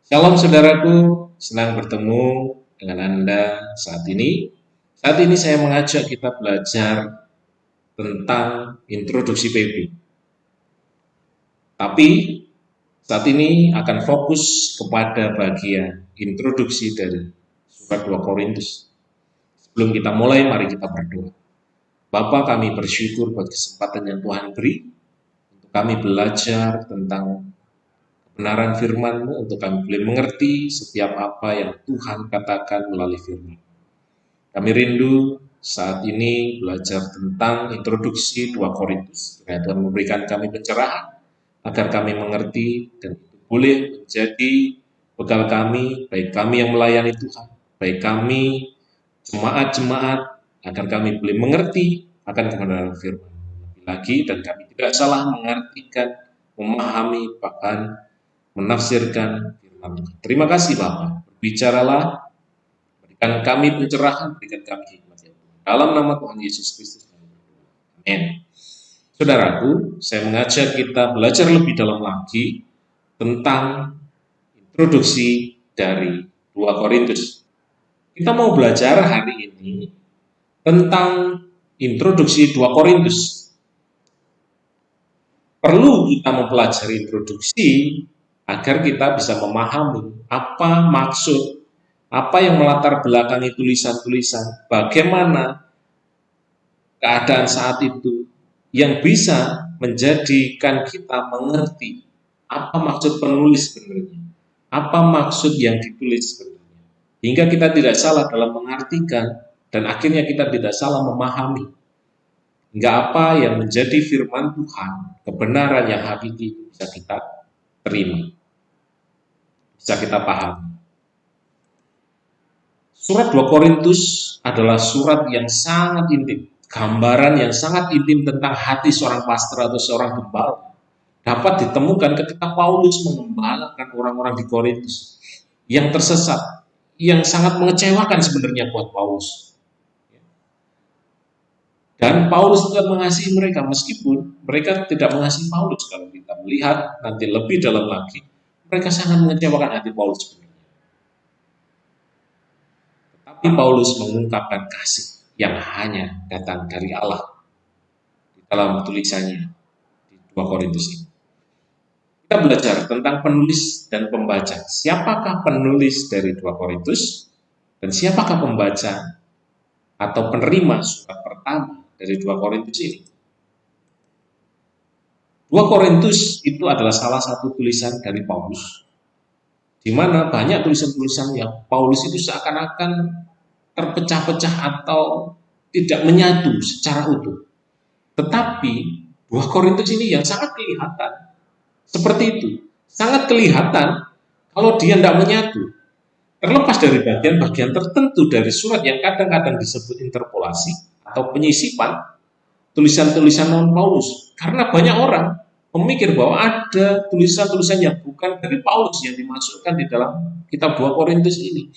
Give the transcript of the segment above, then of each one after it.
Shalom saudaraku, senang bertemu dengan Anda saat ini. Saat ini saya mengajak kita belajar tentang introduksi PB. Tapi saat ini akan fokus kepada bagian introduksi dari surat 2 Korintus. Sebelum kita mulai, mari kita berdoa. Bapa, kami bersyukur buat kesempatan yang Tuhan beri untuk kami belajar tentang kebenaran firman-Mu, untuk kami boleh mengerti setiap apa yang Tuhan katakan melalui firman. Kami rindu saat ini belajar tentang introduksi 2 Korintus. Kiranya Tuhan memberikan kami pencerahan agar kami mengerti dan itu boleh menjadi bekal kami, baik kami yang melayani Tuhan, baik kami jemaat-jemaat, agar kami boleh mengerti akan kebenaran firman lebih lagi, dan kami tidak salah mengartikan, memahami, bahkan menafsirkan firman Tuhan. Terima kasih Bapak, berbicaralah, berikan kami pencerahan, berikan kami hikmat ya Tuhan. Dalam nama Tuhan Yesus Kristus kami berdoa. Amin. Saudaraku, saya mengajak kita belajar lebih dalam lagi tentang introduksi dari 2 Korintus. Kita mau belajar hari ini tentang introduksi 2 Korintus. Perlu kita mempelajari introduksi agar kita bisa memahami apa maksud, apa yang melatar belakangi tulisan-tulisan, bagaimana keadaan saat itu yang bisa menjadikan kita mengerti apa maksud penulis sebenarnya, apa maksud yang ditulis sebenarnya, hingga kita tidak salah dalam mengartikan dan akhirnya kita tidak salah memahami, hingga apa yang menjadi firman Tuhan, kebenaran yang hakiki bisa kita terima, bisa kita pahami. Surat 2 Korintus adalah surat yang sangat intim, gambaran yang sangat intim tentang hati seorang pastor atau seorang gembala dapat ditemukan ketika Paulus mengembalakan orang-orang di Korintus yang tersesat, yang sangat mengecewakan sebenarnya buat Paulus. Dan Paulus tetap mengasihi mereka meskipun mereka tidak mengasihi Paulus. Kalau kita melihat nanti lebih dalam lagi, mereka sangat mengecewakan hati Paulus sebenarnya. Tetapi Paulus mengungkapkan kasih yang hanya datang dari Allah di dalam tulisannya di 2 Korintus ini. Kita belajar tentang penulis dan pembaca. Siapakah penulis dari 2 Korintus dan siapakah pembaca atau penerima surat pertama dari 2 Korintus ini? 2 Korintus itu adalah salah satu tulisan dari Paulus, di mana banyak tulisan-tulisan yang Paulus itu seakan-akan terpecah-pecah atau tidak menyatu secara utuh. Tetapi 2 Korintus ini yang sangat kelihatan seperti itu, sangat kelihatan kalau dia tidak menyatu. Terlepas dari bagian-bagian tertentu dari surat yang kadang-kadang disebut interpolasi atau penyisipan, tulisan-tulisan non-Paulus. Karena banyak orang memikir bahwa ada tulisan-tulisan yang bukan dari Paulus yang dimasukkan di dalam kitab 2 Korintus ini.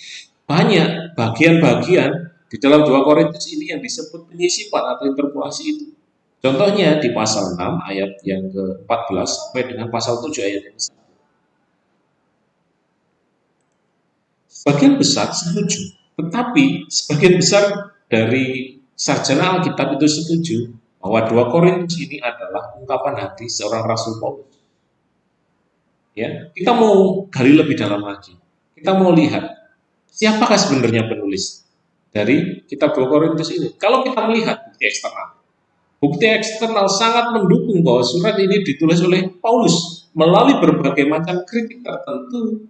Banyak bagian-bagian di dalam 2 Korintus ini yang disebut penyisipan atau interpolasi itu. Contohnya di pasal 6 ayat yang ke-14 sampai dengan pasal 7 ayat yang ke-1. Sebagian besar setuju, tetapi sebagian besar dari sarjana Alkitab itu setuju bahwa 2 Korintus ini adalah ungkapan hati seorang Rasul Paulus. Ya, kita mau gali lebih dalam lagi. Kita mau lihat siapakah sebenarnya penulis dari kitab 2 Korintus ini. Kalau kita melihat bukti eksternal sangat mendukung bahwa surat ini ditulis oleh Paulus melalui berbagai macam kritik tertentu.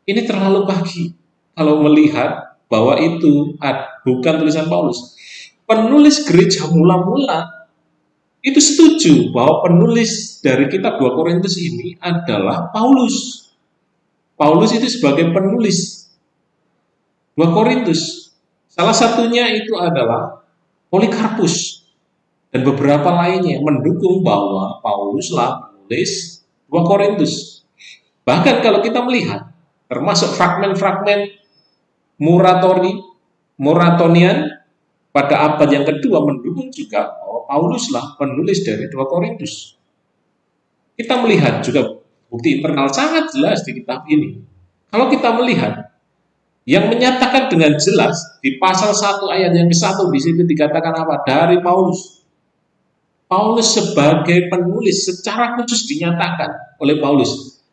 Ini terlalu pagi kalau melihat bahwa itu bukan tulisan Paulus. Penulis gereja mula-mula itu setuju bahwa penulis dari kitab 2 Korintus ini adalah Paulus. Paulus itu sebagai penulis 2 Korintus. Salah satunya itu adalah Polikarpus dan beberapa lainnya mendukung bahwa Pauluslah penulis 2 Korintus. Bahkan kalau kita melihat, termasuk fragmen-fragmen Muratonian pada abad yang kedua mendukung juga bahwa Pauluslah penulis dari 2 Korintus. Kita melihat juga bukti internal sangat jelas di kitab ini Kalau kita melihat yang menyatakan dengan jelas di pasal 1 ayat yang ke-1 di situ dikatakan apa? Dari Paulus. Paulus sebagai penulis secara khusus dinyatakan oleh Paulus.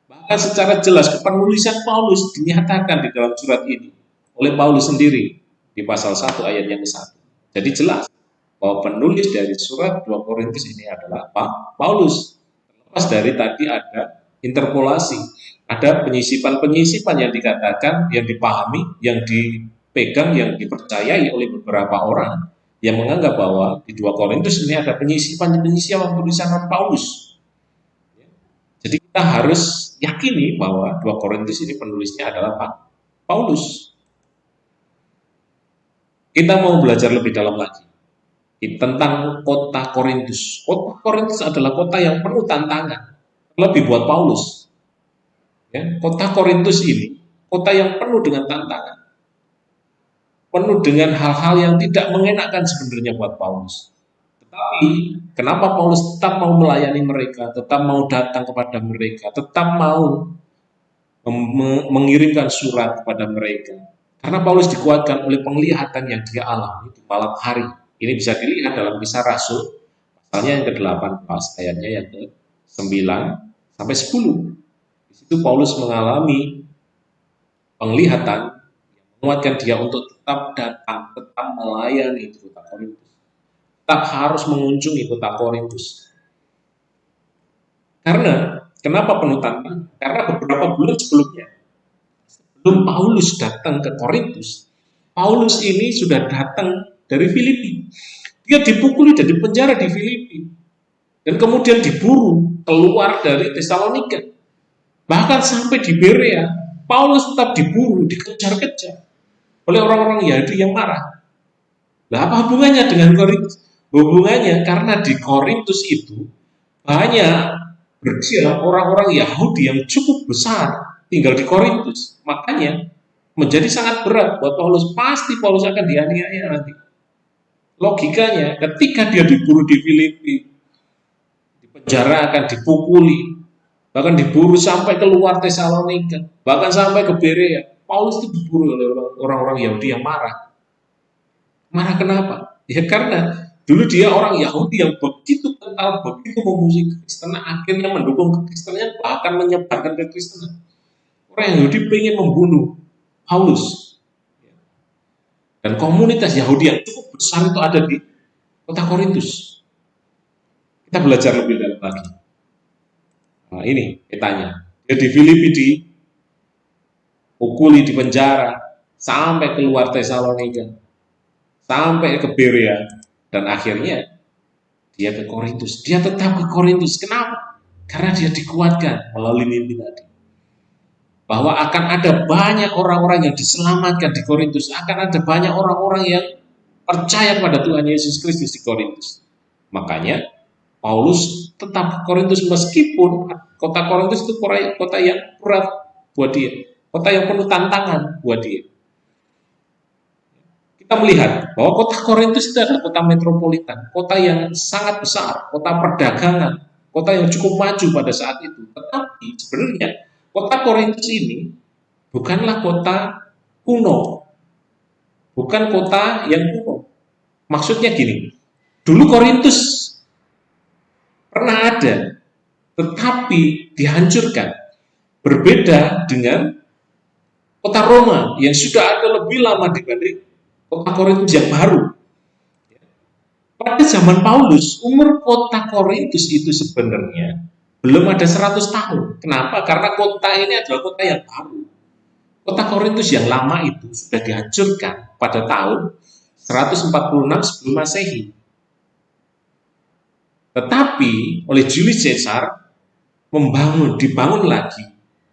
Bahkan secara jelas kepenulisan Paulus dinyatakan di dalam surat ini oleh Paulus sendiri di pasal 1 ayat yang ke-1. Jadi jelas bahwa penulis dari surat 2 Korintus ini adalah Paulus. Terlepas dari tadi ada interpolasi, ada penyisipan-penyisipan yang dikatakan, yang dipahami, yang dipegang, yang dipercayai oleh beberapa orang yang menganggap bahwa di 2 Korintus ini ada penyisipan-penyisipan tulisan Paulus. Jadi kita harus yakini bahwa 2 Korintus ini penulisnya adalah Paulus. Kita mau belajar lebih dalam lagi tentang kota Korintus. Kota Korintus adalah kota yang penuh tantangan, lebih buat Paulus. Ya, kota Korintus ini kota yang penuh dengan tantangan, penuh dengan hal-hal yang tidak mengenakan sebenarnya buat Paulus. Tetapi kenapa Paulus tetap mau melayani mereka, tetap mau datang kepada mereka, tetap mau mengirimkan surat kepada mereka? Karena Paulus dikuatkan oleh penglihatan yang dia alami di malam hari. Ini bisa dilihat dalam Kisah Rasul, pasalnya yang ke-18, ayatnya yang ke-9 sampai 10. Di situ Paulus mengalami penglihatan yang menguatkan dia untuk tetap datang, tetap melayani di kota Korintus, tetap harus mengunjungi kota Korintus. Karena kenapa penuh tantangan? Karena beberapa bulan sebelumnya, sebelum Paulus datang ke Korintus, Paulus ini sudah datang dari Filipi. Dia dipukuli dan dipenjara di Filipi, dan kemudian diburu keluar dari Tesalonika. Bahkan sampai di Berea, Paulus tetap diburu, dikejar-kejar oleh orang-orang Yahudi yang marah. Nah, apa hubungannya dengan Korintus? Hubungannya karena di Korintus itu banyak berdiam orang-orang Yahudi yang cukup besar tinggal di Korintus. Makanya menjadi sangat berat buat Paulus. Pasti Paulus akan dianiaya nanti. Logikanya, ketika dia diburu di Filipi, di penjara akan dipukuli, bahkan diburu sampai keluar Tesalonika, bahkan sampai ke Berea. Paulus itu diburu oleh orang-orang Yahudi yang marah. Marah kenapa? Ya karena dulu dia orang Yahudi yang begitu kental, begitu memuji Kristen, akhirnya mendukung kekristenan, bahkan menyebarkan kekristenan. Orang Yahudi pengen membunuh Paulus. Dan komunitas Yahudi yang cukup besar itu ada di kota Korintus. Kita belajar lebih dalam lagi. Nah, ini petanya. Dia di Filipi dipukuli, di penjara, sampai keluar Tesalonika, sampai ke Berea, dan akhirnya dia ke Korintus. Dia tetap ke Korintus. Kenapa? Karena dia dikuatkan melalui mimpi tadi. Bahwa akan ada banyak orang-orang yang diselamatkan di Korintus, akan ada banyak orang-orang yang percaya kepada Tuhan Yesus Kristus di Korintus. Makanya Paulus tetap ke Korintus meskipun kota Korintus itu kota yang berat buat dia, kota yang penuh tantangan buat dia. Kita melihat bahwa kota Korintus itu adalah kota metropolitan, kota yang sangat besar, kota perdagangan, kota yang cukup maju pada saat itu. Tetapi sebenarnya kota Korintus ini bukanlah kota kuno, bukan kota yang kuno. Maksudnya gini, dulu Korintus pernah ada, tetapi dihancurkan. Berbeda dengan kota Roma yang sudah ada lebih lama dibanding kota Korintus yang baru. Pada zaman Paulus, umur kota Korintus itu sebenarnya belum ada 100 tahun. Kenapa? Karena kota ini adalah kota yang baru. Kota Korintus yang lama itu sudah dihancurkan pada tahun 146 sebelum Masehi. Tetapi oleh Julius Caesar dibangun lagi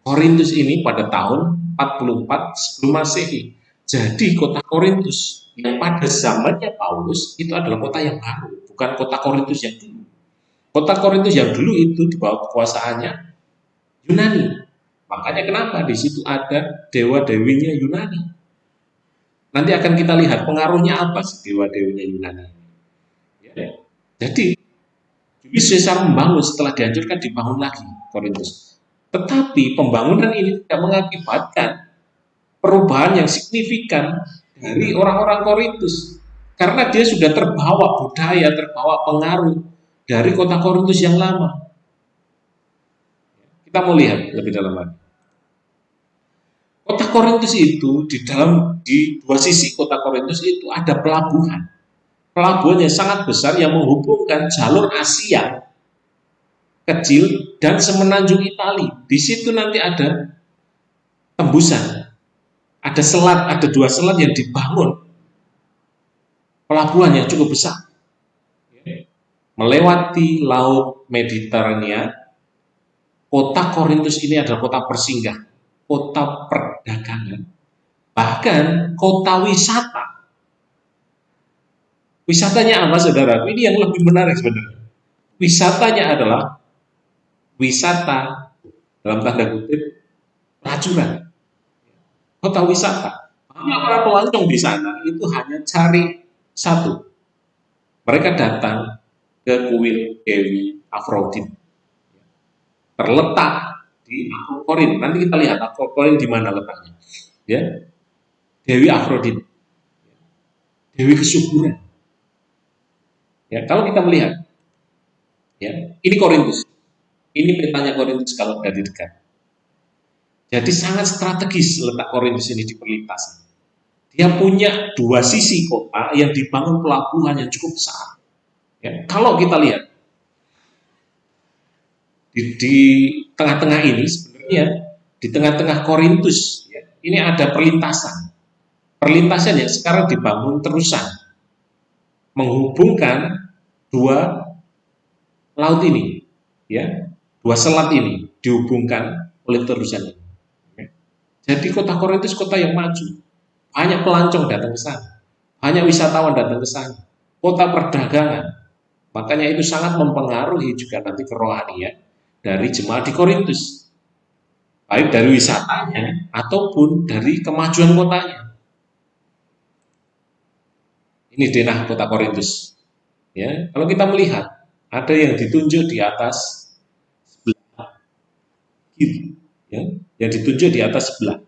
Korintus ini pada tahun 44 sebelum Masehi. Jadi kota Korintus yang pada zamannya Paulus itu adalah kota yang baru, bukan kota Korintus yang dulu. Kota Korintus yang dulu itu di bawah kekuasaannya Yunani. Makanya kenapa di situ ada dewa-dewinya Yunani. Nanti akan kita lihat pengaruhnya apa sih dewa-dewinya Yunani. Ya. Jadi Julius Caesar membangun, setelah dihancurkan dibangun lagi Korintus. Tetapi pembangunan ini tidak mengakibatkan perubahan yang signifikan dari orang-orang Korintus. Karena dia sudah terbawa budaya, terbawa pengaruh dari kota Korintus yang lama. Kita mau lihat lebih dalam lagi. Kota Korintus itu di dua sisi kota Korintus itu ada pelabuhan. Pelabuhan yang sangat besar yang menghubungkan jalur Asia kecil dan semenanjung Itali. Di situ nanti ada tembusan. Ada selat, ada dua selat yang dibangun. Pelabuhan yang cukup besar. Melewati laut Mediterania, kota Korintus ini adalah kota persinggahan, kota perdagangan, bahkan kota wisata. Wisatanya apa, saudara? Ini yang lebih menarik sebenarnya. Wisatanya adalah wisata dalam tanda kutip pelacuran. Kota wisata. Banyak para pelancong di sana itu hanya cari satu. Mereka datang ke kuil Dewi Afrodit. Terletak di Akrokorin. Nanti kita lihat Akrokorin di mana letaknya. Ya, Dewi Afrodit. Dewi kesuburan. Ya, kalau kita melihat, ya, ini Korintus. Ini petanya Korintus kalau dari dekat. Jadi sangat strategis letak Korintus ini di perlintasan. Dia punya dua sisi kota yang dibangun pelabuhan yang cukup besar. Ya, kalau kita lihat di tengah-tengah ini sebenarnya di tengah-tengah Korintus, ya, ini ada perlintasan. Perlintasan yang sekarang dibangun terusan menghubungkan dua laut ini, ya, dua selat ini dihubungkan oleh terusan ini. Jadi kota Korintus kota yang maju, banyak pelancong datang ke sana, banyak wisatawan datang ke sana, kota perdagangan. Makanya itu sangat mempengaruhi juga nanti kerohanian dari jemaat di Korintus, baik dari wisatanya ataupun dari kemajuan kotanya. Ini denah kota Korintus. Ya, kalau kita melihat ada yang ditunjuk di atas sebelah kiri, ya, yang ditunjuk di atas sebelah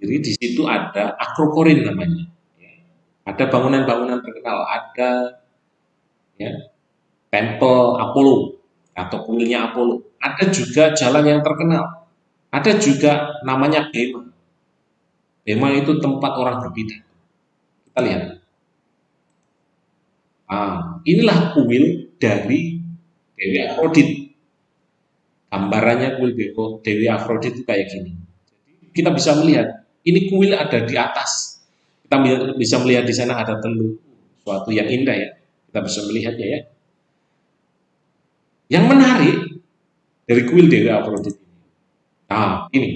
kiri, di situ ada Akrokorin namanya. Ya. Ada bangunan-bangunan terkenal, ada, ya, tempel Apollo atau kuilnya Apollo. Ada juga jalan yang terkenal. Ada juga namanya Bema. Bema itu tempat orang berpidato. Kita lihat. Inilah kuil dari Dewi Afrodit. Gambarannya kuil Dewi Afrodit itu kayak gini. Jadi kita bisa melihat ini kuil ada di atas. Kita bisa melihat di sana ada teluk, suatu yang indah ya. Kita bisa melihatnya ya. Yang menarik dari kuil Dewi Afrodit ini. Ini.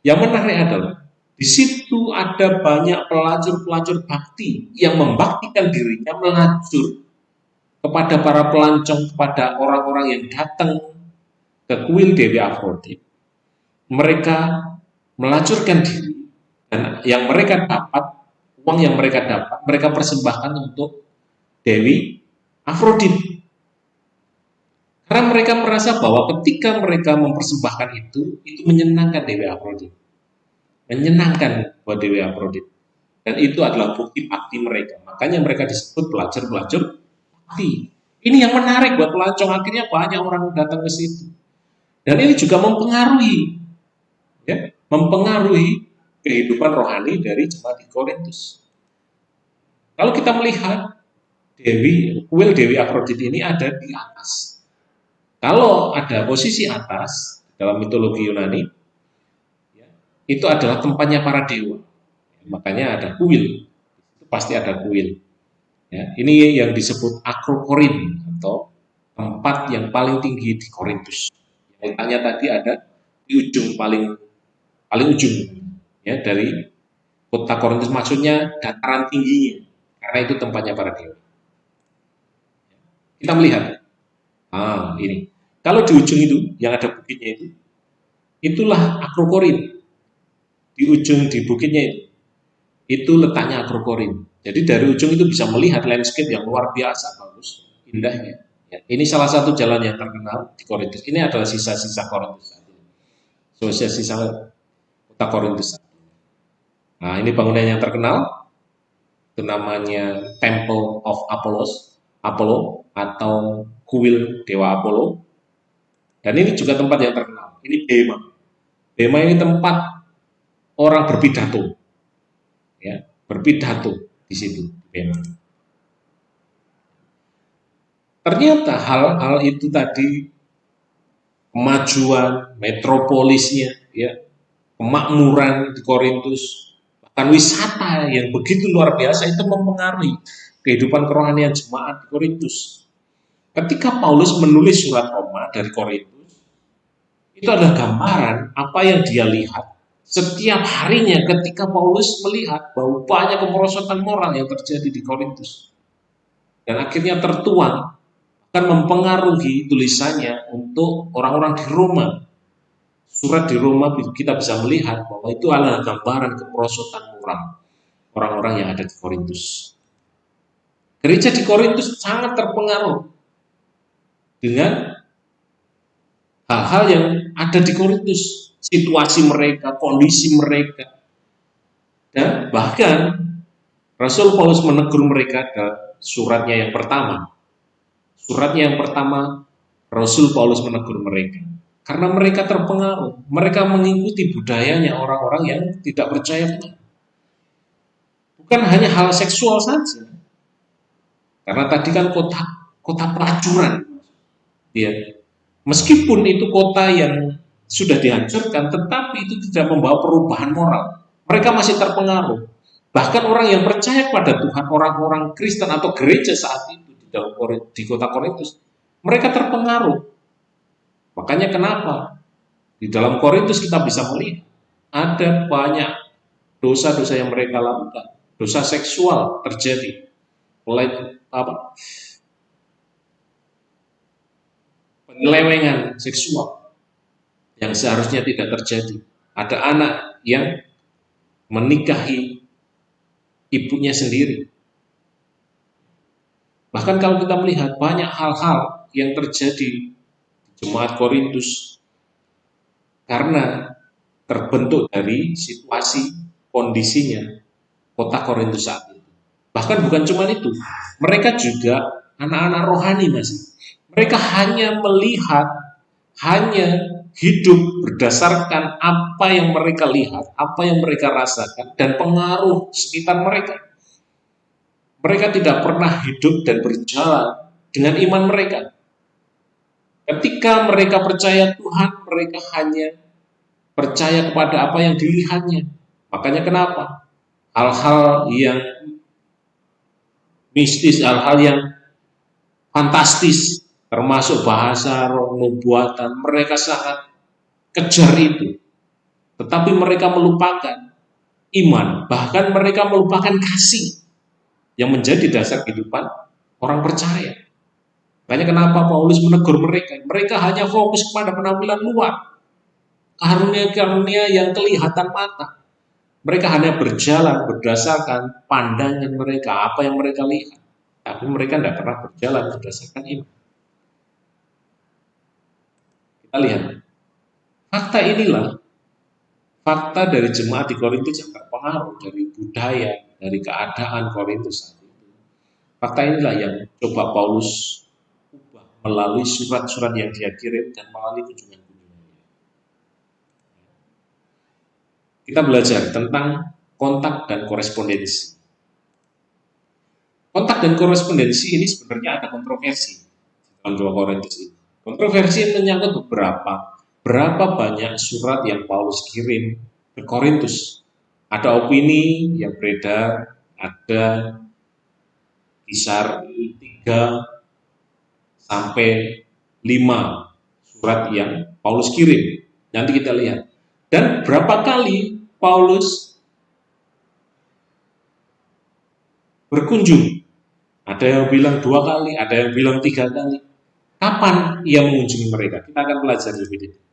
Yang menarik adalah di situ ada banyak pelacur-pelacur bakti yang membaktikan dirinya melacur kepada para pelancong, kepada orang-orang yang datang ke kuil Dewi Afrodit. Mereka melacurkan diri dan yang mereka dapat, uang yang mereka dapat, mereka persembahkan untuk Dewi Afrodit. Karena mereka merasa bahwa ketika mereka mempersembahkan itu menyenangkan Dewi Afrodit. Menyenangkan buat Dewi Afrodit. Dan itu adalah bukti bakti mereka. Makanya mereka disebut pelacur-pelacur bakti. Ini yang menarik buat pelancong, akhirnya banyak orang datang ke situ. Dan ini juga mempengaruhi, ya, mempengaruhi kehidupan rohani dari jemaat di Korintus. Kalau kita melihat kuil Dewi Afrodit ini ada di atas. Kalau ada posisi atas dalam mitologi Yunani, ya, itu adalah tempatnya para dewa. Makanya ada kuil, itu pasti ada kuil. Ya, ini yang disebut Akrokorin atau tempat yang paling tinggi di Korintus. Yang letaknya tadi ada di ujung paling ujung, ya, dari kota Korintus, maksudnya dataran tingginya, karena itu tempatnya para dewa. Kita melihat, ini. Kalau di ujung itu, yang ada bukitnya itulah Akrokorin. Di ujung di bukitnya itu letaknya Akrokorin. Jadi dari ujung itu bisa melihat landscape yang luar biasa, bagus, indahnya. Ya, ini salah satu jalan yang terkenal di Korintus. Ini adalah sisa-sisa Korintus. Asosiasi Sangat Kota Korintus. Nah, ini bangunan yang terkenal, itu namanya Temple of Apollo atau kuil Dewa Apollo. Dan ini juga tempat yang terkenal. Ini Bema. Bema ini tempat orang berpidato, ya, berpidato di situ. Bema. Ternyata hal-hal itu tadi, kemajuan metropolisnya, ya, kemakmuran di Korintus, bahkan wisata yang begitu luar biasa itu mempengaruhi kehidupan kerohanian jemaat di Korintus. Ketika Paulus menulis surat Roma dari Korintus, itu adalah gambaran apa yang dia lihat setiap harinya ketika Paulus melihat bahwa banyak kemerosotan moral yang terjadi di Korintus. Dan akhirnya tertuang, akan mempengaruhi tulisannya untuk orang-orang di Roma. Surat di Roma kita bisa melihat bahwa itu adalah gambaran kemerosotan moral orang-orang yang ada di Korintus. Gereja di Korintus sangat terpengaruh dengan hal-hal yang ada di Korintus, situasi mereka, kondisi mereka, dan bahkan Rasul Paulus menegur mereka dalam suratnya yang pertama. Suratnya yang pertama, Rasul Paulus menegur mereka karena mereka terpengaruh, mereka mengikuti budayanya orang-orang yang tidak percaya Tuhan. Bukan hanya hal seksual saja, karena tadi kan kota pelacuran, ya. Meskipun itu kota yang sudah dihancurkan, tetapi itu tidak membawa perubahan moral. Mereka masih terpengaruh. Bahkan orang yang percaya pada Tuhan, orang-orang Kristen atau gereja saat itu di kota Korintus, mereka terpengaruh. Makanya kenapa di dalam Korintus kita bisa melihat ada banyak dosa-dosa yang mereka lakukan, dosa seksual terjadi, penyelewengan seksual yang seharusnya tidak terjadi. Ada anak yang menikahi ibunya sendiri. Bahkan kalau kita melihat banyak hal-hal yang terjadi di jemaat Korintus karena terbentuk dari situasi kondisinya kota Korintus saat itu. Bahkan bukan cuma itu, mereka juga anak-anak rohani masih. Mereka hanya melihat, hanya hidup berdasarkan apa yang mereka lihat, apa yang mereka rasakan, dan pengaruh sekitar mereka. Mereka tidak pernah hidup dan berjalan dengan iman mereka. Ketika mereka percaya Tuhan, mereka hanya percaya kepada apa yang dilihatnya. Makanya kenapa? Hal-hal yang mistis, hal-hal yang fantastis, termasuk bahasa roh, nubuatan, mereka sangat kejar itu. Tetapi mereka melupakan iman, bahkan mereka melupakan kasih yang menjadi dasar kehidupan orang percaya. Makanya kenapa Paulus menegur mereka? Mereka hanya fokus kepada penampilan luar, karunia-karunia yang kelihatan mata. Mereka hanya berjalan berdasarkan pandangan mereka, apa yang mereka lihat. Tapi mereka tidak pernah berjalan berdasarkan iman. Kita lihat, fakta inilah fakta dari jemaat di Korintus yang terpengaruh dari budaya, dari keadaan Korintus saat itu. Fakta inilah yang coba Paulus ubah melalui surat-surat yang dia kirim dan melalui kunjungan-kunjungannya. Kita belajar tentang kontak dan korespondensi. Kontak dan korespondensi ini sebenarnya ada kontroversi dalam 2 Korintus ini. Kontroversi menyangkut berapa banyak surat yang Paulus kirim ke Korintus. Ada opini yang beredar, ada kisar 3 sampai 5 surat yang Paulus kirim. Nanti kita lihat. Dan berapa kali Paulus berkunjung. Ada yang bilang 2 kali, ada yang bilang 3 kali. Kapan ia mengunjungi mereka? Kita akan pelajari lebih detail.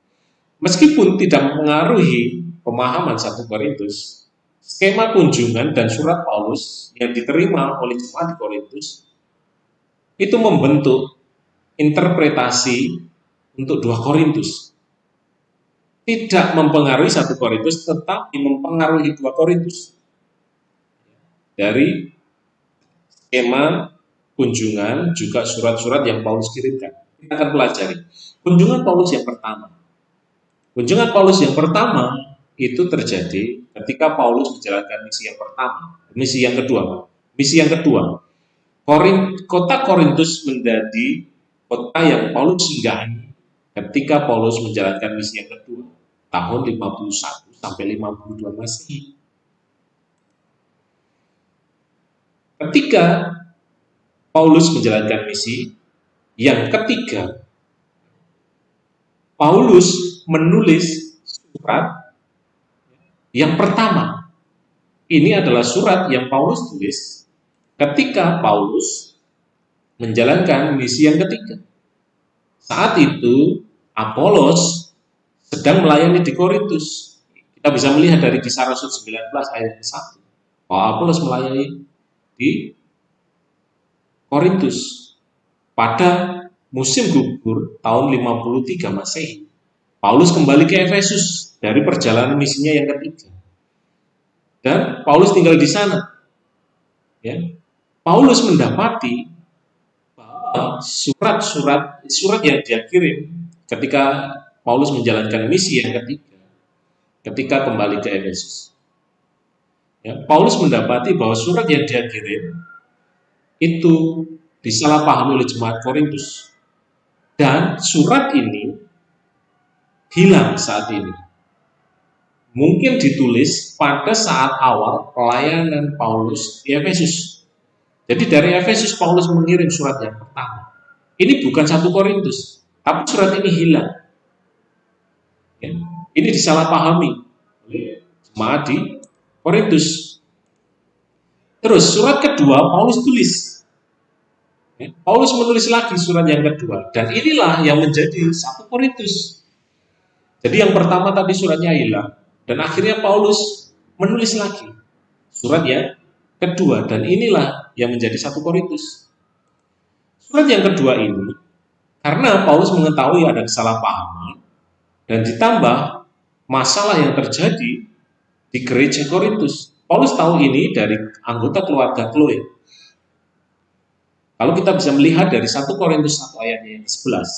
Meskipun tidak mempengaruhi pemahaman 1 Korintus, skema kunjungan dan surat Paulus yang diterima oleh jemaat di Korintus itu membentuk interpretasi untuk 2 Korintus. tidak mempengaruhi 1 Korintus, tetapi mempengaruhi 2 Korintus. Dari skema kunjungan juga surat-surat yang Paulus kirimkan. Kita akan pelajari. Kunjungan Paulus yang pertama. Kunjungan Paulus yang pertama itu terjadi ketika Paulus menjalankan misi yang pertama. Misi yang kedua. Misi yang kedua. Kota Korintus menjadi kota yang Paulus singgahi ketika Paulus menjalankan misi yang kedua. Tahun 51 sampai 52 Masehi. Ketika Paulus menjalankan misi yang ketiga, Paulus menulis surat yang pertama. Ini adalah surat yang Paulus tulis ketika Paulus menjalankan misi yang ketiga. Saat itu Apolos sedang melayani di Korintus. Kita bisa melihat dari Kisah Rasul 19 ayat 1 bahwa Apolos melayani di Korintus pada musim gugur tahun 53 Masehi. Paulus kembali ke Efesus dari perjalanan misinya yang ketiga. Dan Paulus tinggal di sana. Ya. Paulus mendapati bahwa surat yang dia kirim ketika Paulus menjalankan misi yang ketiga, ketika kembali ke Efesus. Ya, Paulus mendapati bahwa surat yang dia kirim itu disalahpahami oleh jemaat Korintus. Dan surat ini hilang saat ini. Mungkin ditulis pada saat awal pelayanan Paulus di Efesus. Jadi dari Efesus Paulus mengirim surat yang pertama. Ini bukan 1 Korintus, tapi surat ini hilang. Ya, ini disalahpahami oleh jemaat di Korintus. Terus surat kedua Paulus tulis. Ya, Paulus menulis lagi surat yang kedua. Dan inilah yang menjadi 1 Korintus. Jadi yang pertama tadi suratnya hilang. Dan akhirnya Paulus menulis lagi surat yang kedua. Dan inilah yang menjadi 1 Korintus. Surat yang kedua ini, karena Paulus mengetahui ada kesalahpahaman, dan ditambah masalah yang terjadi di gereja Korintus. Paulus tahu ini dari anggota keluarga Chloe. Kalau kita bisa melihat dari 1 Korintus 1 ayatnya yang ke-11.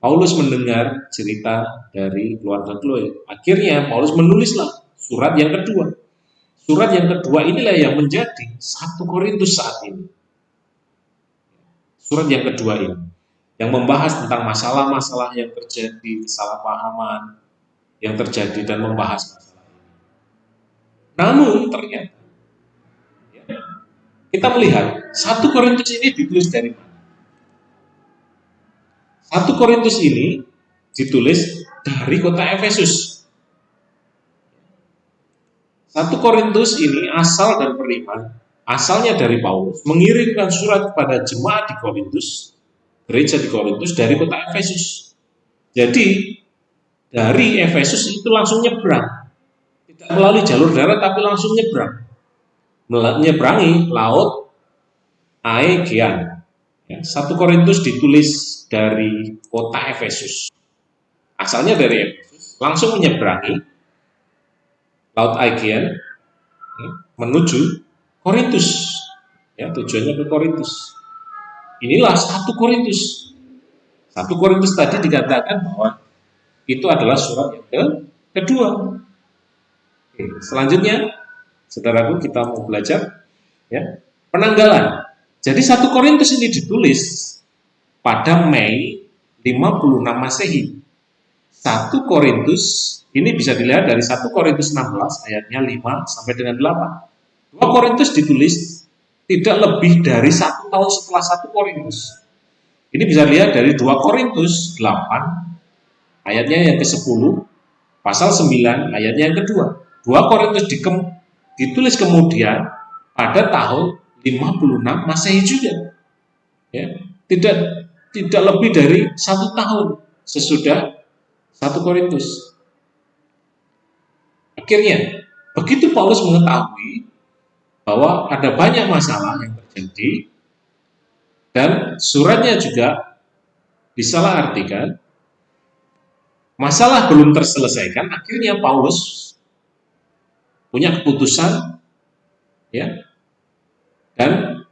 Paulus mendengar cerita dari keluarga Chloe. Akhirnya Paulus menulislah surat yang kedua. Surat yang kedua inilah yang menjadi 1 Korintus saat ini. Surat yang kedua ini. Yang membahas tentang masalah-masalah yang terjadi, kesalahpahaman yang terjadi dan membahas masalah ini. Namun ternyata kita melihat 1 Korintus ini ditulis dari mana? 1 Korintus ini ditulis dari kota Efesus. 1 Korintus ini asal dan beriman, asalnya dari Paulus, mengirimkan surat kepada jemaat di Korintus, gereja di Korintus dari kota Efesus. Jadi dari Efesus itu langsung nyebrang, tidak melalui jalur darat tapi langsung nyebrang, menyeberangi laut Aegean. 1 Korintus ditulis dari kota Efesus. Asalnya dari Efesus, langsung menyeberangi laut Aegean menuju Korintus. Tujuannya ke Korintus. Inilah 1 Korintus. 1 Korintus tadi dikatakan bahwa itu adalah surat yang kedua. Selanjutnya, saudaraku, kita mau belajar penanggalan. Jadi 1 Korintus ini ditulis pada Mei 56 Masehi. 1 Korintus ini bisa dilihat dari 1 Korintus 16 ayatnya 5 sampai dengan 8. 2 Korintus ditulis tidak lebih dari 1 tahun setelah 1 Korintus. Ini bisa dilihat dari 2 Korintus 8 ayatnya yang ke-10, pasal 9 ayatnya yang kedua. 2 Korintus ditulis kemudian pada tahun 56 Masehi juga. Tidak lebih dari 1 tahun sesudah 1 Korintus. Akhirnya, begitu Paulus mengetahui bahwa ada banyak masalah yang terjadi dan suratnya juga disalahartikan, masalah belum terselesaikan, akhirnya Paulus punya keputusan, ya, dan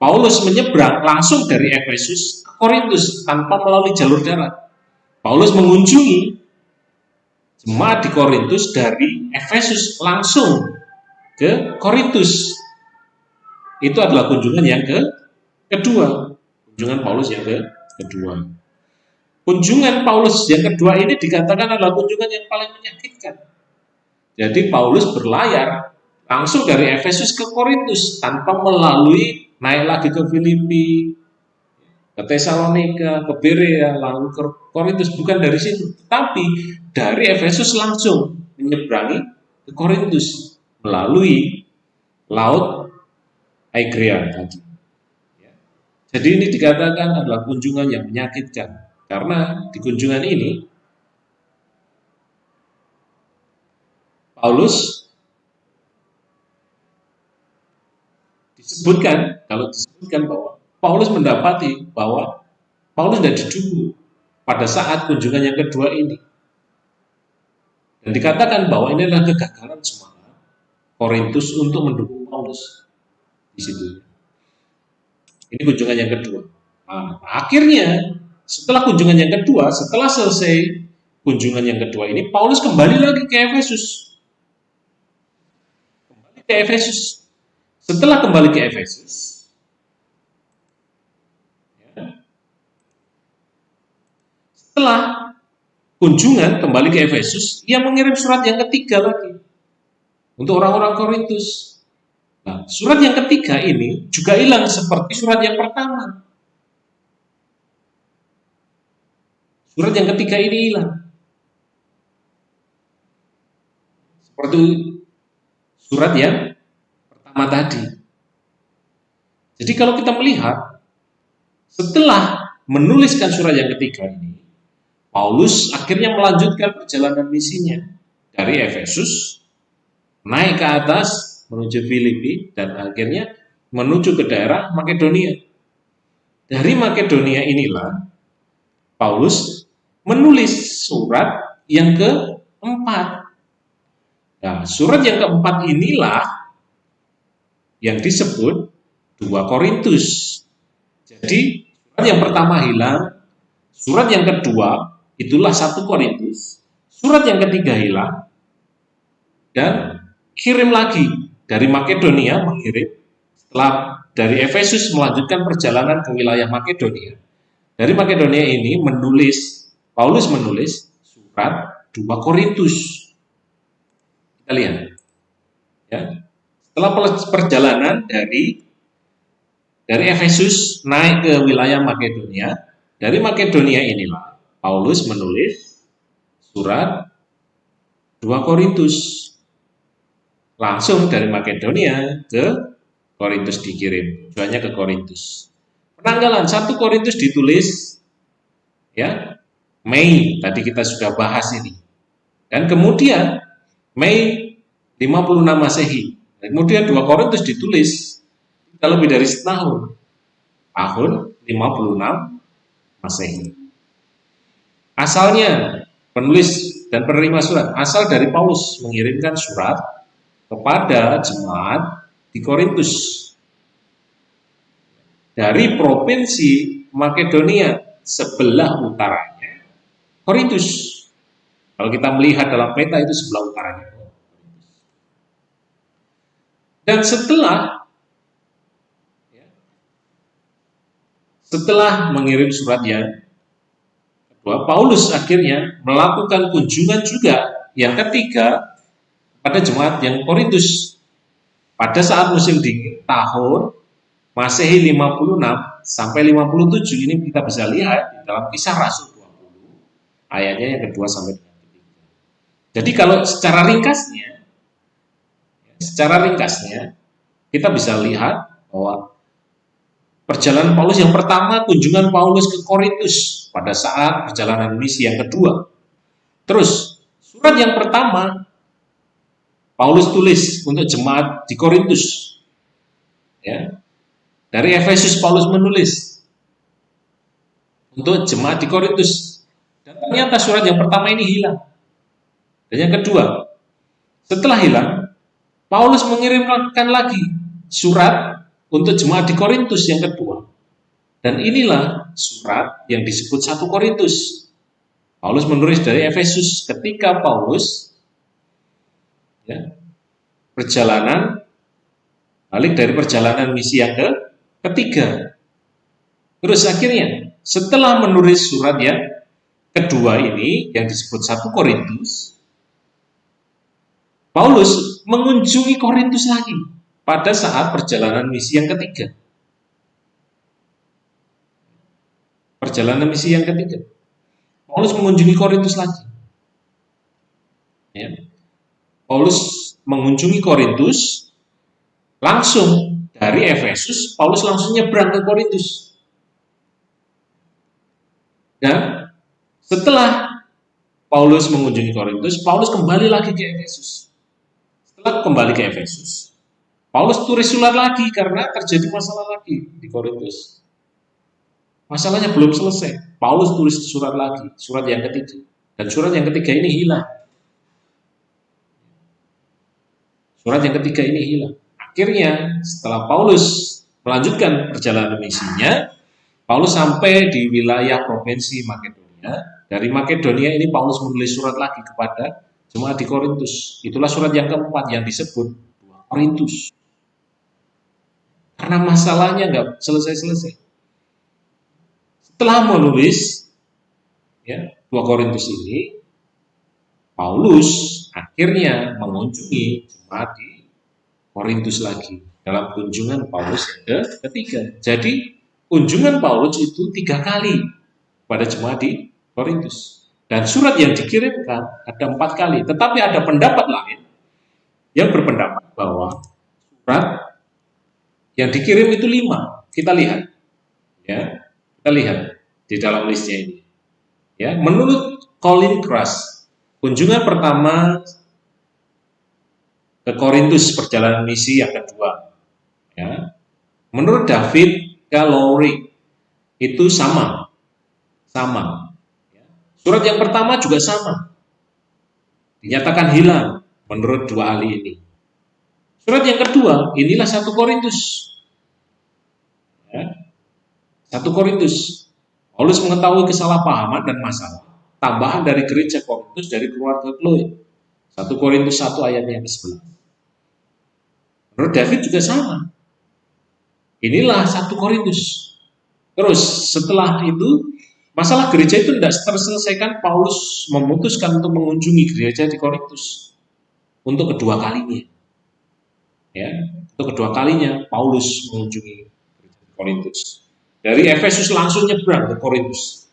Paulus menyeberang langsung dari Efesus ke Korintus tanpa melalui jalur darat. Paulus mengunjungi jemaat di Korintus dari Efesus langsung ke Korintus. Itu adalah kunjungan yang kedua. Kunjungan Paulus yang kedua. Kunjungan Paulus yang kedua ini dikatakan adalah kunjungan yang paling menyakitkan. Jadi Paulus berlayar langsung dari Efesus ke Korintus tanpa melalui naik lagi ke Filipi, ke Tesalonika, ke Berea, lalu ke Korintus. Bukan dari situ, tetapi dari Efesus langsung menyeberangi ke Korintus melalui laut Aegea tadi. Jadi ini dikatakan adalah kunjungan yang menyakitkan karena di kunjungan ini Paulus disebutkan bahwa Paulus mendapati bahwa Paulus tidak didukung pada saat kunjungan yang kedua ini. Dan dikatakan bahwa ini adalah kegagalan semangat Korintus untuk mendukung Paulus di situ. Ini kunjungan yang kedua. Nah, akhirnya setelah kunjungan yang kedua, setelah selesai kunjungan yang kedua ini, Paulus kembali lagi ke Efesus. Setelah kembali ke Efesus, setelah kunjungan kembali ke Efesus, ia mengirim surat yang ketiga lagi untuk orang-orang Korintus. Nah, surat yang ketiga ini juga hilang seperti surat yang pertama. Surat yang ketiga ini hilang seperti surat yang pertama tadi. Jadi kalau kita melihat setelah menuliskan surat yang ketiga ini, Paulus akhirnya melanjutkan perjalanan misinya dari Efesus naik ke atas menuju Filipi dan akhirnya menuju ke daerah Makedonia. Dari Makedonia inilah Paulus menulis surat yang keempat. Nah, surat yang keempat inilah yang disebut 2 Korintus. Jadi surat yang pertama hilang, surat yang kedua itulah 1 Korintus, surat yang ketiga hilang, dan kirim lagi dari Makedonia, mengirim setelah dari Efesus melanjutkan perjalanan ke wilayah Makedonia. Dari Makedonia ini Paulus menulis surat 2 Korintus. Kita lihat, ya. Setelah perjalanan dari Efesus naik ke wilayah Makedonia, dari Makedonia inilah Paulus menulis surat 2 Korintus. Langsung dari Makedonia ke Korintus dikirim, tujuannya ke Korintus. Penanggalan 1 Korintus ditulis, ya, Mei, tadi kita sudah bahas ini. Dan kemudian Mei 56 Masehi. Kemudian 2 Korintus ditulis lebih dari setahun, tahun 56 Masehi. Asalnya penulis dan penerima surat asal dari Paulus mengirimkan surat kepada jemaat di Korintus dari provinsi Makedonia sebelah utaranya Korintus. Kalau kita melihat dalam peta itu sebelah utaranya. Dan setelah mengirim surat yang kedua, Paulus akhirnya melakukan kunjungan juga yang ketiga pada jemaat yang Korintus pada saat musim dingin tahun Masehi 56 sampai 57. Ini kita bisa lihat di dalam Kisah Rasul 20 ayatnya yang kedua sampai dengan ketiga. Jadi kalau secara ringkasnya kita bisa lihat bahwa perjalanan Paulus yang pertama, kunjungan Paulus ke Korintus pada saat perjalanan misi yang kedua. Terus surat yang pertama Paulus tulis untuk jemaat di Korintus. Ya. Dari Efesus Paulus menulis untuk jemaat di Korintus. Dan ternyata surat yang pertama ini hilang. Dan yang kedua, setelah hilang, Paulus mengirimkan lagi surat untuk jemaat di Korintus yang kedua. Dan inilah surat yang disebut 1 Korintus. Paulus menulis dari Efesus ketika Paulus perjalanan balik dari perjalanan misi yang ketiga. Terus akhirnya setelah menulis surat yang kedua ini yang disebut 1 Korintus, Paulus mengunjungi Korintus lagi pada saat perjalanan misi yang ketiga. Perjalanan misi yang ketiga. Paulus mengunjungi Korintus lagi. Paulus mengunjungi Korintus, langsung dari Efesus, Paulus langsung nyebrang ke Korintus. Dan setelah Paulus mengunjungi Korintus, Paulus kembali lagi ke Efesus. Setelah kembali ke Efesus, Paulus tulis surat lagi karena terjadi masalah lagi di Korintus. Masalahnya belum selesai. Paulus tulis surat lagi, surat yang ketiga. Dan surat yang ketiga ini hilang. Surat yang ketiga ini hilang. Akhirnya setelah Paulus melanjutkan perjalanan misinya, Paulus sampai di wilayah provinsi Makedonia. Dari Makedonia ini Paulus menulis surat lagi kepada jemaat di Korintus. Itulah surat yang keempat yang disebut 2 Korintus. Karena masalahnya nggak selesai-selesai. Setelah menulis 2 Korintus ini, Paulus akhirnya mengunjungi jemaat di Korintus lagi dalam kunjungan Paulus yang ketiga. Jadi kunjungan Paulus itu 3 kali pada jemaat di Korintus. Dan surat yang dikirimkan ada 4 kali. Tetapi ada pendapat lain yang berpendapat bahwa surat yang dikirim itu 5. Kita lihat. Kita lihat di dalam listnya ini. Menurut Colin Kruse, kunjungan pertama ke Korintus perjalanan misi yang kedua. Menurut David Gallery itu sama. Surat yang pertama juga sama. Dinyatakan hilang menurut 2 ahli ini. Surat yang kedua, inilah 1 Korintus. 1 Korintus. Paulus mengetahui kesalahpahaman dan masalah tambahan dari gereja Korintus dari keluarga Chloe. 1 Korintus 1 ayatnya ke-11. Menurut David juga sama. Inilah 1 Korintus. Terus setelah itu masalah gereja itu tidak terselesaikan. Paulus memutuskan untuk mengunjungi gereja di Korintus untuk kedua kalinya. Untuk kedua kalinya Paulus mengunjungi gereja di Korintus. Dari Efesus langsung nyebrang ke Korintus.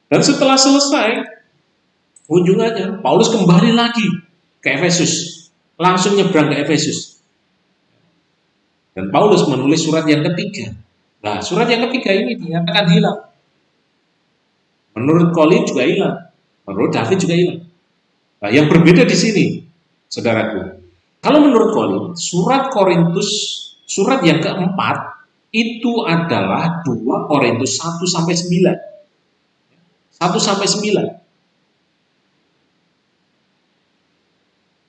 Dan setelah selesai kunjungannya, Paulus kembali lagi ke Efesus. Langsung nyebrang ke Efesus. Dan Paulus menulis surat yang ketiga. Nah, surat yang ketiga ini dinyatakan hilang. Menurut Colin juga hilang. Menurut David juga hilang. Nah, yang berbeda di sini, saudaraku. Kalau menurut Colin, surat Korintus, surat yang keempat, itu adalah 2 Korintus 1 sampai 9. 1 sampai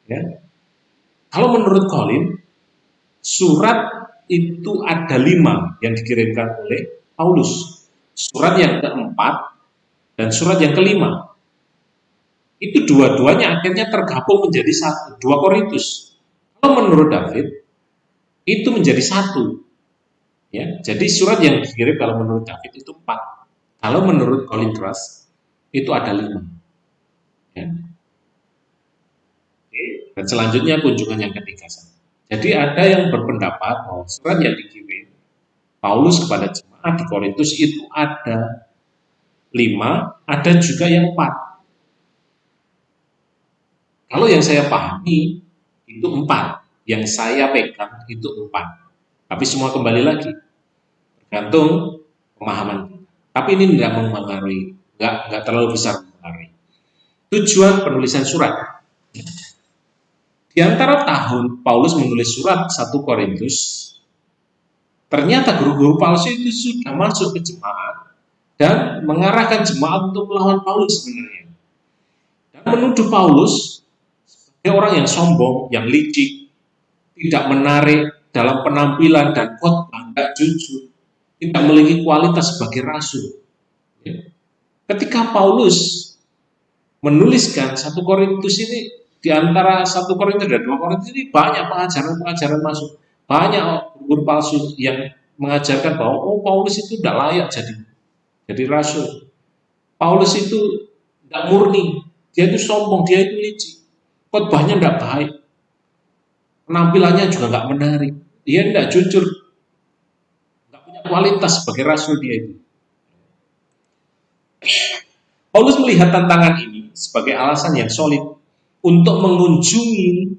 9. Kalau menurut Colin, surat itu ada 5 yang dikirimkan oleh Paulus. Surat yang keempat dan surat yang kelima. Itu dua-duanya akhirnya tergabung menjadi 2 Korintus. Kalau menurut David, itu menjadi 1. Jadi surat yang dikirim kalau menurut David itu 4. Kalau menurut Colin Kruse itu ada 5. Dan selanjutnya kunjungan yang ketiga. Jadi ada yang berpendapat bahwa surat yang dikirim Paulus kepada jemaat di Korintus itu ada 5, ada juga yang 4. Kalau yang saya pahami itu 4, yang saya pegang itu 4. Tapi semua kembali lagi, tergantung pemahaman. Tapi ini tidak mempengaruhi, nggak terlalu besar mempengaruhi. Tujuan penulisan surat. Di antara tahun Paulus menulis surat 1 Korintus, ternyata guru-guru palsu itu sudah masuk ke jemaat dan mengarahkan jemaat untuk melawan Paulus sebenarnya. Dan menuduh Paulus sebagai orang yang sombong, yang licik, tidak menarik dalam penampilan dan khotbah, tidak jujur, tidak memiliki kualitas sebagai rasul. Ya. Ketika Paulus menuliskan 1 Korintus ini, di antara 1 Korintus dan 2 Korintus ini banyak pengajaran-pengajaran masuk, banyak guru palsu yang mengajarkan bahwa Paulus itu tidak layak jadi rasul. Paulus itu tidak murni, dia itu sombong, dia itu licik, khotbahnya tidak baik, penampilannya juga nggak menarik, dia tidak jujur, nggak punya kualitas sebagai rasul dia itu. Paulus melihat tantangan ini sebagai alasan yang solid untuk mengunjungi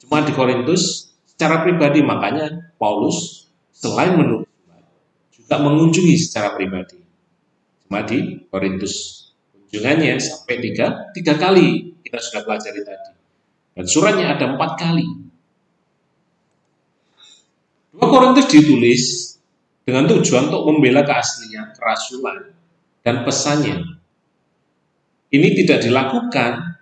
jemaat di Korintus secara pribadi. Makanya Paulus selain menulis juga mengunjungi secara pribadi jemaat di Korintus. Kunjungannya sampai tiga kali kita sudah pelajari tadi. Dan suratnya ada 4 kali. 2 Korintus ditulis dengan tujuan untuk membela keaslian, kerasulan, dan pesannya. Ini tidak dilakukan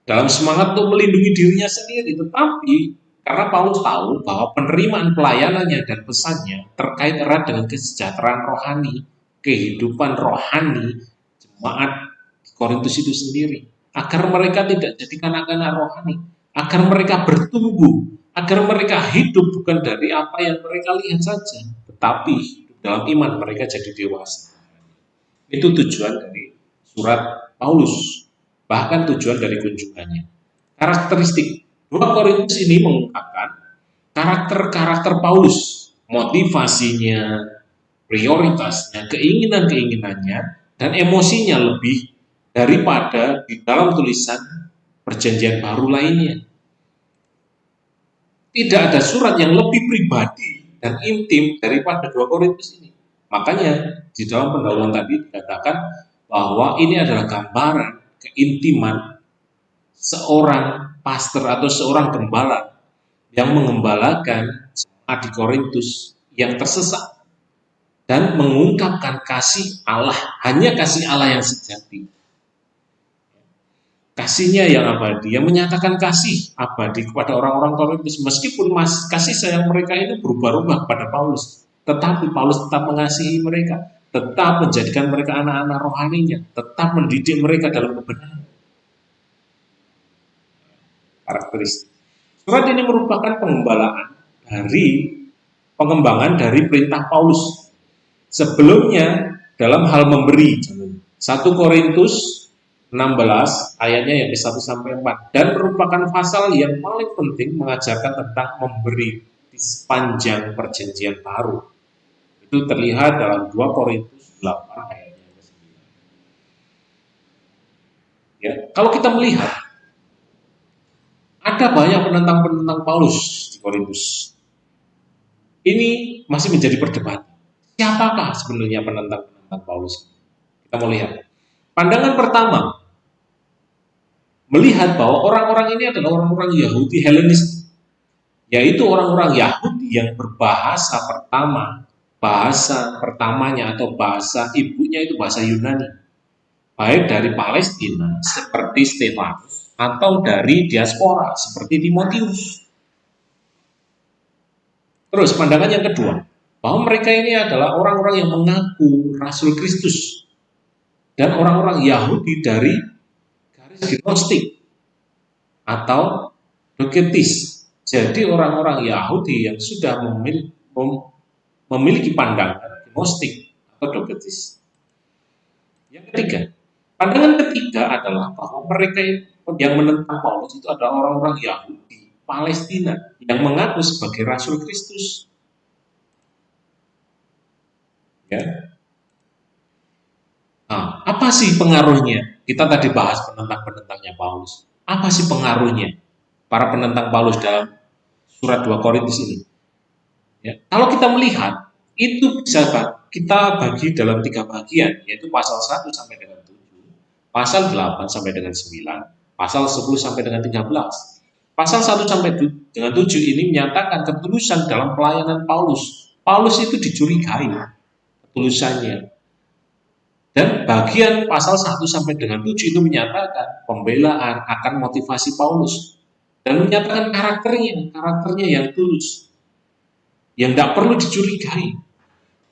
dalam semangat untuk melindungi dirinya sendiri, tetapi karena Paulus tahu bahwa penerimaan pelayanannya dan pesannya terkait erat dengan kesejahteraan rohani, kehidupan rohani jemaat Korintus itu sendiri, agar mereka tidak jadi kanak-kanak rohani, agar mereka bertumbuh, agar mereka hidup bukan dari apa yang mereka lihat saja, tetapi hidup dalam iman mereka jadi dewasa. Itu tujuan dari surat Paulus, bahkan tujuan dari kunjungannya. Karakteristik 2 Korintus ini mengungkapkan karakter-karakter Paulus, motivasinya, prioritasnya, keinginan-keinginannya, dan emosinya lebih daripada di dalam tulisan perjanjian baru lainnya. Tidak ada surat yang lebih pribadi dan intim daripada 2 Korintus ini. Makanya di dalam pendahuluan tadi dikatakan bahwa ini adalah gambaran keintiman seorang pastor atau seorang gembala yang mengembalakan jemaat di Korintus yang tersesat dan mengungkapkan kasih Allah, hanya kasih Allah yang sejati. Kasihnya yang abadi, yang menyatakan kasih abadi kepada orang-orang Korintus, meskipun kasih sayang mereka itu berubah-ubah kepada Paulus, tetapi Paulus tetap mengasihi mereka, tetap menjadikan mereka anak-anak rohaninya, tetap mendidik mereka dalam kebenaran. Karakteristik. Surat ini merupakan pengembangan dari perintah Paulus. Sebelumnya dalam hal memberi, 1 Korintus 16 ayatnya yang ke-1 sampai 4, dan merupakan pasal yang paling penting mengajarkan tentang memberi di sepanjang perjanjian baru. Itu terlihat dalam 2 Korintus 8 ayatnya ke-9. Ya, kalau kita melihat ada banyak penentang-penentang Paulus di Korintus. Ini masih menjadi perdebatan. Siapakah sebenarnya penentang-penentang Paulus? Kita mau lihat. Pandangan pertama, melihat bahwa orang-orang ini adalah orang-orang Yahudi Helenis, yaitu orang-orang Yahudi yang berbahasa pertamanya atau bahasa ibunya itu bahasa Yunani, baik dari Palestina seperti Stefanus atau dari diaspora seperti Timotius. Terus pandangan yang kedua, bahwa mereka ini adalah orang-orang yang mengaku Rasul Kristus dan orang-orang Yahudi dari garis Gnostik atau Doketis. Jadi orang-orang Yahudi yang sudah memiliki pandangan Gnostik atau Doketis. Yang ketiga, pandangan ketiga adalah bahwa mereka yang menentang Paulus itu adalah orang-orang Yahudi Palestina yang mengaku sebagai Rasul Kristus. Ya. Nah, apa sih pengaruhnya? Kita tadi bahas penentang-penentangnya Paulus. Apa sih pengaruhnya para penentang Paulus dalam surat 2 Korintus ini? Ya. Kalau kita melihat, itu bisa kita bagi dalam 3 bagian, yaitu pasal 1 sampai dengan 7, pasal 8 sampai dengan 9, pasal 10 sampai dengan 13. Pasal 1 sampai dengan 7 ini menyatakan ketulusan dalam pelayanan Paulus. Paulus itu dicurigai ketulusannya. Dan bagian pasal 1 sampai dengan 7 itu menyatakan pembelaan akan motivasi Paulus. Dan menyatakan karakternya yang tulus, yang tidak perlu dicurigai.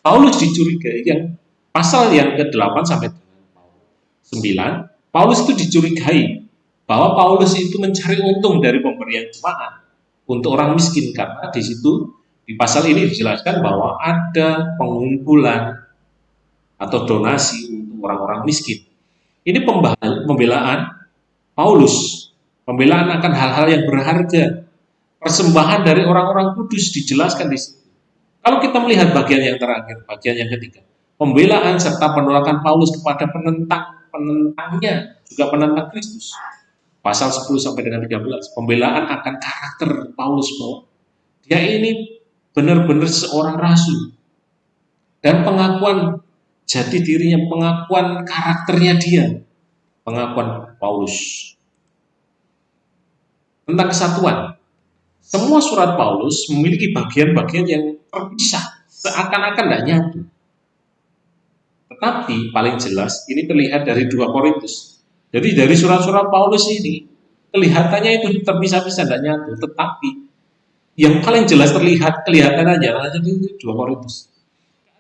Paulus dicurigai, yang pasal yang ke-8 sampai dengan 9, Paulus itu dicurigai bahwa Paulus itu mencari untung dari pemberian jemaat untuk orang miskin, karena di situ di pasal ini dijelaskan bahwa ada pengumpulan atau donasi untuk orang-orang miskin. Ini pembelaan Paulus, pembelaan akan hal-hal yang berharga, persembahan dari orang-orang kudus dijelaskan di situ. Kalau kita melihat bagian yang terakhir, bagian yang ketiga, pembelaan serta penolakan Paulus kepada penentangnya, juga penentang Kristus. Pasal 10 sampai dengan 13, pembelaan akan karakter Paulus, bahwa dia ini benar-benar seorang rasul. Dan pengakuan jati dirinya, pengakuan karakternya dia, pengakuan Paulus. Tentang kesatuan, semua surat Paulus memiliki bagian-bagian yang terpisah, seakan-akan tidak nyatu. Tetapi paling jelas ini terlihat dari 2 Korintus. Jadi dari surat-surat Paulus ini kelihatannya itu terpisah-pisah, tidak nyatu. Tetapi yang paling jelas kelihatan aja itu 2 Korintus.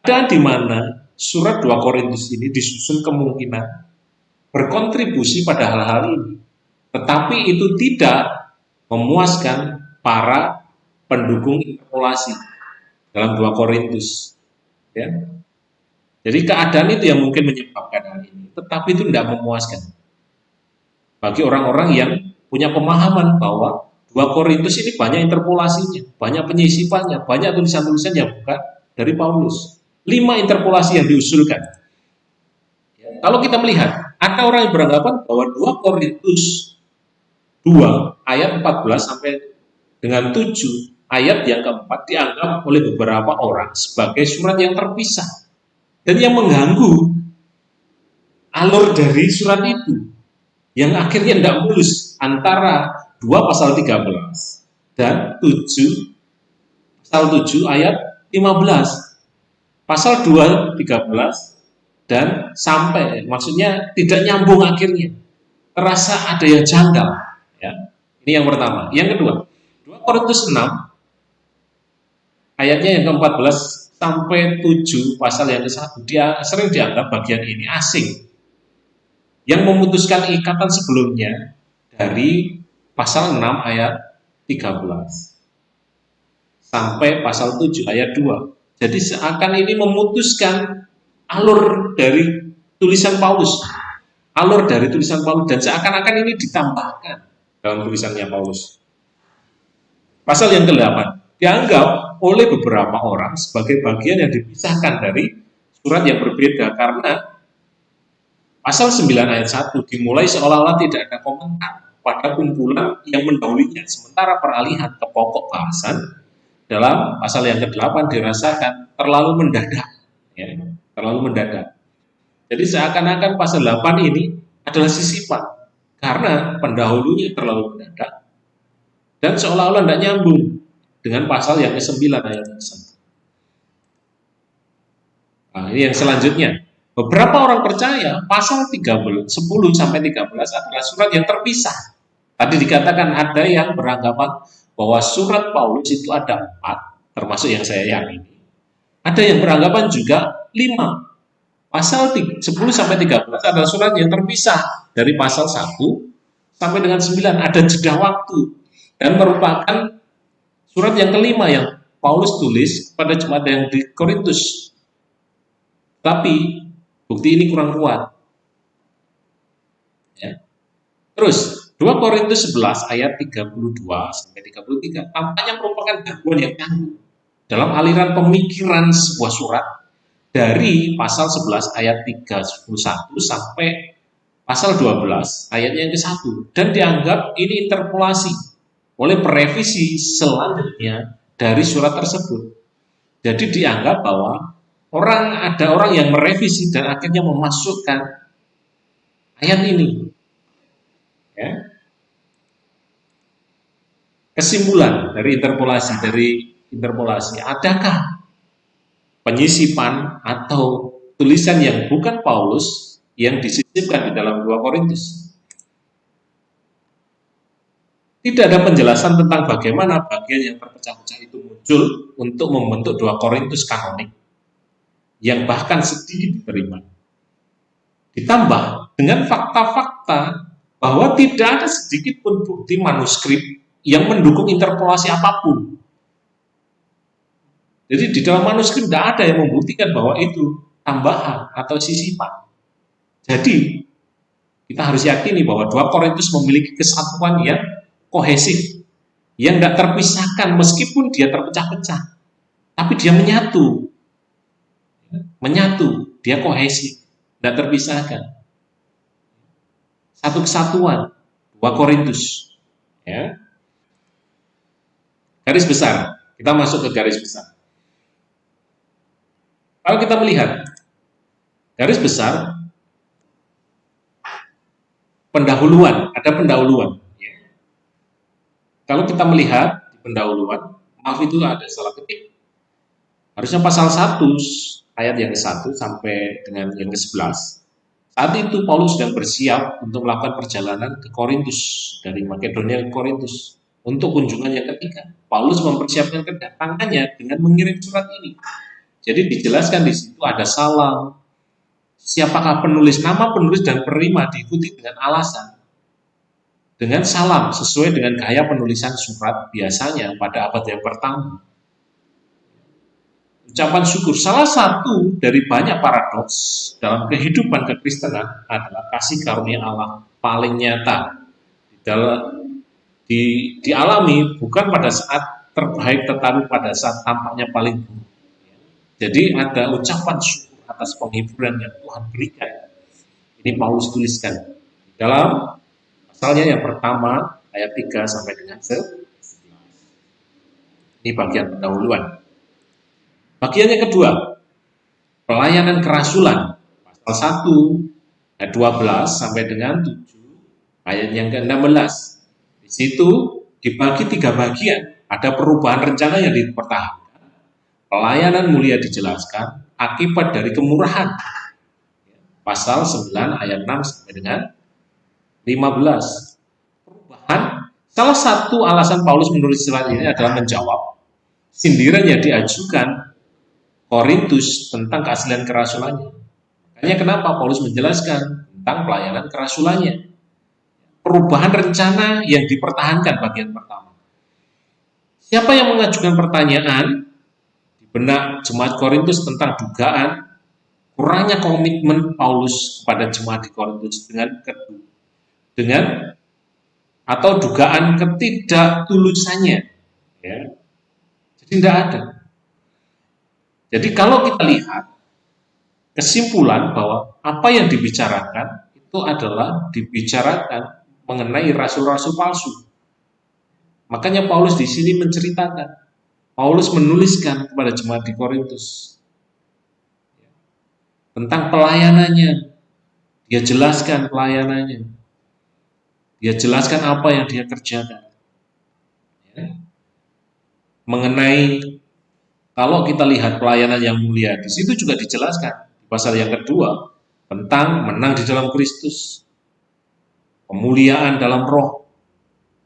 Dan di mana surat 2 Korintus ini disusun kemungkinan berkontribusi pada hal-hal ini. Tetapi itu tidak memuaskan para pendukung interpolasi dalam 2 Korintus. Ya. Jadi keadaan itu yang mungkin menyebabkan hal ini. Tetapi itu tidak memuaskan bagi orang-orang yang punya pemahaman bahwa 2 Korintus ini banyak interpolasinya, banyak penyisipannya, banyak tulisan-tulisan yang bukan dari Paulus. 5 interpolasi yang diusulkan. Ya, kalau kita melihat, ada orang yang beranggapan bahwa 2 Korintus 2 ayat 14 sampai dengan 7 ayat yang keempat dianggap oleh beberapa orang sebagai surat yang terpisah dan yang mengganggu alur dari surat itu, yang akhirnya tidak mulus antara 2 pasal 13 dan 7 pasal 7 ayat 15. Pasal 2 13 dan sampai, maksudnya tidak nyambung, akhirnya terasa ada yang janggal, ya. Ini yang pertama. Yang kedua, 2 Korintus 6 ayatnya yang ke-14 sampai 7 pasal yang ke-1, dia sering dianggap bagian ini asing, yang memutuskan ikatan sebelumnya dari pasal 6 ayat 13 sampai pasal 7 ayat 2. Jadi seakan ini memutuskan alur dari tulisan Paulus, dan seakan-akan ini ditambahkan dalam tulisannya Paulus. Pasal yang ke-8 dianggap oleh beberapa orang sebagai bagian yang dipisahkan dari surat yang berbeda, karena pasal 9 ayat 1 dimulai seolah-olah tidak ada komentar pada kumpulan yang mendahulunya, sementara peralihan ke pokok bahasan dalam pasal yang ke-8 dirasakan terlalu mendadak, ya, terlalu mendadak. Jadi seakan-akan pasal 8 ini adalah sisipan karena pendahulunya terlalu mendadak dan seolah-olah tidak nyambung dengan pasal yang ke-9 ayat 1. Nah, ini yang selanjutnya. Beberapa orang percaya pasal 10 sampai 13 adalah surat yang terpisah. Tadi dikatakan ada yang beranggapan bahwa surat Paulus itu ada 4, termasuk yang saya yakini. Ada yang beranggapan juga 5. Pasal 10 sampai 13 adalah surat yang terpisah dari pasal 1 sampai dengan 9. Ada jeda waktu dan merupakan surat yang kelima yang Paulus tulis kepada jemaat yang di Korintus. Tapi bukti ini kurang kuat. Ya. Terus 2 Korintus 11 ayat 32 sampai 33 tampaknya merupakan gangguan yang tangguh dalam aliran pemikiran sebuah surat dari pasal 11 ayat 31 sampai pasal 12 ayat yang ke-1, dan dianggap ini interpolasi oleh perevisi selanjutnya dari surat tersebut. Jadi dianggap bahwa ada orang yang merevisi dan akhirnya memasukkan ayat ini. Ya. Kesimpulan dari interpolasi, adakah penyisipan atau tulisan yang bukan Paulus yang disisipkan di dalam 2 Korintus. Tidak ada penjelasan tentang bagaimana bagian yang terpecah-pecah itu muncul untuk membentuk 2 Korintus kanonik yang bahkan sedikit diterima. Ditambah dengan fakta-fakta bahwa tidak ada sedikit pun bukti manuskrip yang mendukung interpolasi apapun. Jadi di dalam manuskrip tidak ada yang membuktikan bahwa itu tambahan atau sisipan. Jadi kita harus yakini bahwa 2 Korintus memiliki kesatuan yang kohesif, yang tidak terpisahkan meskipun dia terpecah-pecah, tapi dia menyatu, dia kohesif, tidak terpisahkan. Satu kesatuan, 2 Korintus. Ya. Garis besar, kita masuk ke garis besar. Kalau kita melihat garis besar, pendahuluan, ada pendahuluan. Ya. Kalau kita melihat di pendahuluan, maaf itu ada salah ketik. Harusnya pasal 1 ayat yang ke-1 sampai dengan yang ke-11. Saat itu Paulus sedang bersiap untuk melakukan perjalanan ke Korintus, dari Makedonia ke Korintus, untuk kunjungan yang ketiga. Paulus mempersiapkan kedatangannya dengan mengirim surat ini. Jadi dijelaskan di situ ada salam, siapakah penulis, nama penulis dan penerima diikuti dengan alasan, dengan salam sesuai dengan gaya penulisan surat biasanya pada abad yang pertama. Ucapan syukur, salah satu dari banyak paradoks dalam kehidupan kekristenan adalah kasih karunia Allah paling nyata dialami bukan pada saat terbaik tetapi pada saat tampaknya paling buruk. Jadi ada ucapan syukur atas penghiburan yang Tuhan berikan. Ini Paulus tuliskan dalam pasalnya yang pertama ayat 3 sampai dengan 11. Ini bagian pendahuluan. Bagian yang kedua, pelayanan kerasulan, pasal 1 ayat 12 sampai dengan 7 ayat yang ke-16. Di situ dibagi 3 bagian, ada perubahan rencana yang dipertahankan, pelayanan mulia dijelaskan, akibat dari kemurahan. Pasal 9 ayat 6 sampai dengan 15. Perubahan, salah satu alasan Paulus menulis surat ini adalah menjawab sindiran yang diajukan Korintus tentang keaslian kerasulannya. Makanya kenapa Paulus menjelaskan tentang pelayanan kerasulannya. Perubahan rencana yang dipertahankan bagian pertama. Siapa yang mengajukan pertanyaan di benak jemaat Korintus tentang dugaan kurangnya komitmen Paulus kepada jemaat di Korintus dengan atau dugaan ketidaktulusannya. Ya. Jadi tidak ada. Jadi kalau kita lihat kesimpulan bahwa apa yang dibicarakan itu adalah dibicarakan mengenai rasul-rasul palsu. Makanya Paulus di sini menceritakan, Paulus menuliskan kepada jemaat di Korintus tentang pelayanannya. Dia jelaskan pelayanannya. Dia jelaskan apa yang dia kerjakan. Ya. Mengenai kalau kita lihat pelayanan yang mulia, di situ juga dijelaskan di pasal yang kedua tentang menang di dalam Kristus, pemuliaan dalam roh,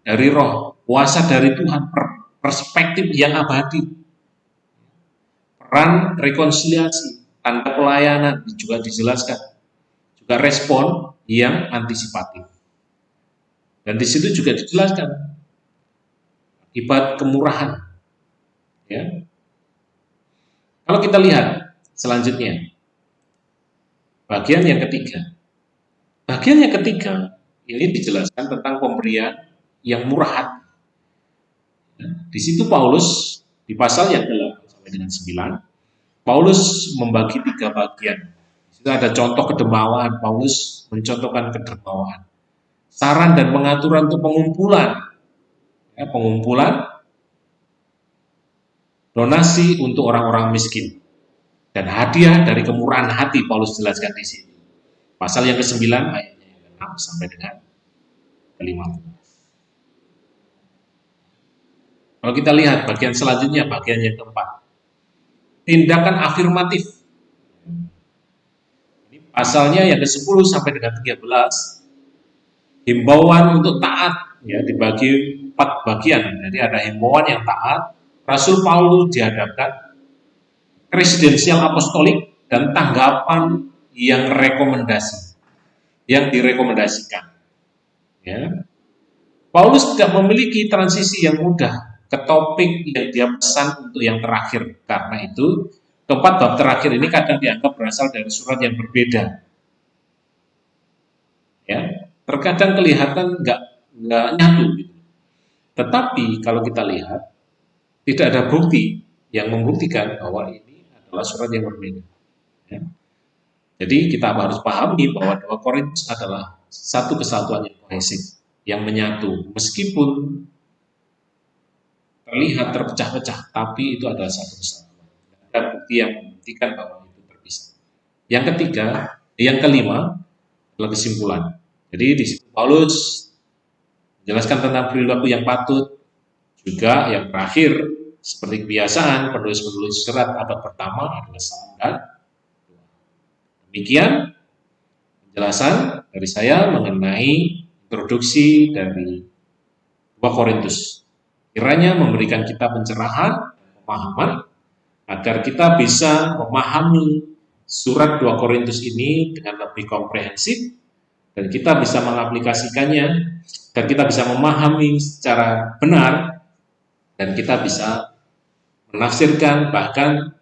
dari roh, kuasa dari Tuhan, perspektif yang abadi, peran rekonsiliasi, tanda pelayanan juga dijelaskan, juga respon yang antisipatif. Dan di situ juga dijelaskan akibat kemurahan. Ya. Kalau kita lihat selanjutnya, bagian yang ketiga. Bagian yang ketiga, ini dijelaskan tentang pemberian yang murah hati. Di situ Paulus, di pasal yang ke-8 sampai dengan 9, Paulus membagi 3 bagian. Di situ ada contoh kedermawanan, Paulus mencontohkan kedermawanan. Saran dan pengaturan untuk pengumpulan. Ya, pengumpulan donasi untuk orang-orang miskin, dan hadiah dari kemurahan hati Paulus jelaskan di sini. Pasal yang ke-9 ayatnya yang ke-6 sampai dengan ke-15. Kalau kita lihat bagian selanjutnya, bagian yang keempat, tindakan afirmatif. Pasalnya yang ke-10 sampai dengan 13, himbauan untuk taat ya dibagi 4 bagian. Jadi ada himbauan yang taat, Rasul Paulus dihadapkan, presidensial apostolik, dan tanggapan yang rekomendasi, yang direkomendasikan. Ya. Paulus tidak memiliki transisi yang mudah ke topik yang dia pesan untuk yang terakhir. Karena itu, keempat bab terakhir ini kadang dianggap berasal dari surat yang berbeda. Ya, terkadang kelihatan nggak nyatu. Gitu. Tetapi kalau kita lihat, tidak ada bukti yang membuktikan bahwa ini adalah surat yang berbeda. Ya. Jadi kita harus pahami bahwa 2 Korintus adalah satu kesatuan yang kohesif, yang menyatu. Meskipun terlihat terpecah-pecah, tapi itu adalah satu kesatuan. Ada bukti yang membuktikan bahwa itu terpisah. Yang ketiga, yang kelima adalah kesimpulan. Jadi di situ Paulus menjelaskan tentang perilaku yang patut, juga yang terakhir seperti kebiasaan penulis-penulis surat abad pertama adalah salam dan doa. Demikian penjelasan dari saya mengenai introduksi dari 2 Korintus. Kiranya memberikan kita pencerahan, pemahaman, agar kita bisa memahami surat 2 Korintus ini dengan lebih komprehensif, dan kita bisa mengaplikasikannya, dan kita bisa memahami secara benar, dan kita bisa menafsirkan, bahkan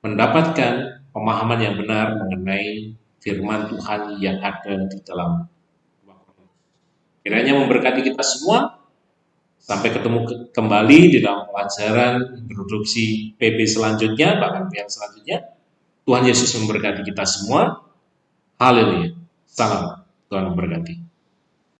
mendapatkan pemahaman yang benar mengenai firman Tuhan yang ada di dalam 2 Korintus. Kiranya memberkati kita semua. Sampai ketemu kembali di dalam pelajaran introduksi PB selanjutnya, bahkan yang selanjutnya. Tuhan Yesus memberkati kita semua. Haleluya. Salam. Tuhan memberkati.